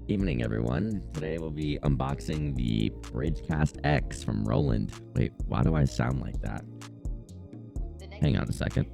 Evening, everyone. Today we'll be unboxing the Bridgecast X from Roland. Wait, why do I sound like that? Hang on a second.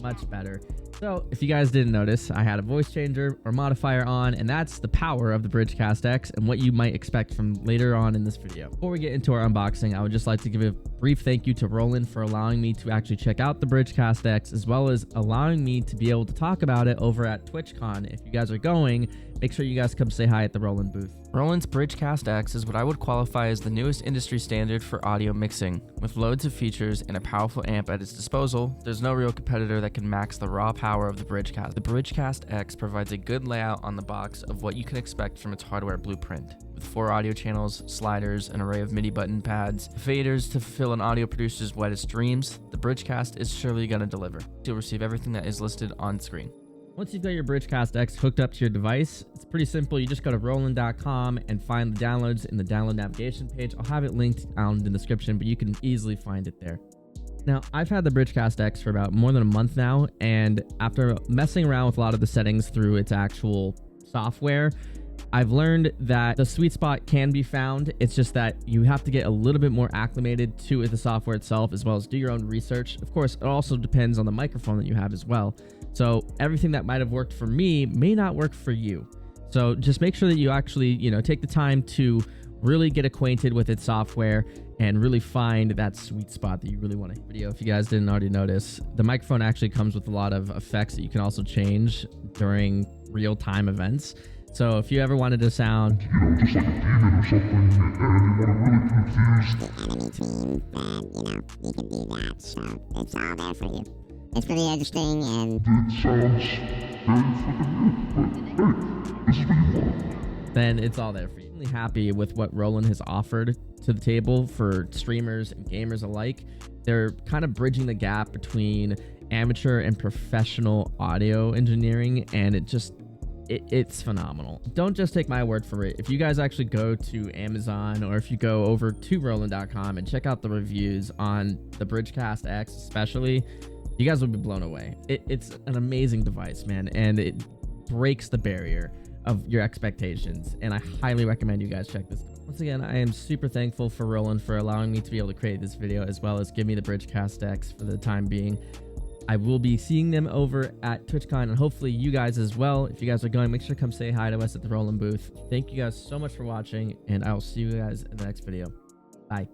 Much better. So, if you guys didn't notice, I had a voice changer or modifier on, and that's the power of the Bridgecast X and what you might expect from later on in this video. Before we get into our unboxing, I would just like to give a brief thank you to Roland for allowing me to actually check out the Bridgecast X, as well as allowing me to be able to talk about it over at TwitchCon. If you guys are going, make sure you guys come say hi at the Roland booth. Roland's Bridgecast X is what I would qualify as the newest industry standard for audio mixing. With loads of features and a powerful amp at its disposal, there's no real competitor that can match the raw power of the Bridgecast. The Bridgecast X provides a good layout on the box of what you can expect from its hardware blueprint. With 4 audio channels, sliders, an array of MIDI button pads, faders to fulfill an audio producer's wettest dreams, the Bridgecast is surely going to deliver. You'll receive everything that is listed on screen. Once you've got your Bridgecast X hooked up to your device, it's pretty simple. You just go to roland.com and find the downloads in the download navigation page. I'll have it linked down in the description, but you can easily find it there. Now, I've had the Bridgecast X for about more than a month now, and after messing around with a lot of the settings through its actual software, I've learned that the sweet spot can be found. It's just that you have to get a little bit more acclimated to the software itself, as well as do your own research. Of course, it also depends on the microphone that you have as well. So everything that might have worked for me may not work for you. So just make sure that you actually, take the time to really get acquainted with its software and really find that sweet spot that you really want to video. If you guys didn't already notice, the microphone actually comes with a lot of effects that you can also change during real-time events. So if you ever wanted to sound, just like a demon or something, and you want to really confuse the enemy team, then, you can do that. So it's all there for you. It's pretty interesting, and it sounds very freaking good, but hey, this is what you want. Then it's all there for you. I'm really happy with what Roland has offered to the table for streamers and gamers alike. They're kind of bridging the gap between amateur and professional audio engineering, and it's phenomenal. Don't just take my word for it. If you guys actually go to Amazon, or if you go over to roland.com and check out the reviews on the Bridgecast X especially, you guys will be blown away. It's an amazing device, man, and it breaks the barrier of your expectations, and I highly recommend you guys check this out. Once again, I am super thankful for Roland for allowing me to be able to create this video, as well as give me the Bridgecast X for the time being. I will be seeing them over at TwitchCon, and hopefully you guys as well. If you guys are going, make sure to come say hi to us at the Roland booth. Thank you guys so much for watching, and I will see you guys in the next video. Bye.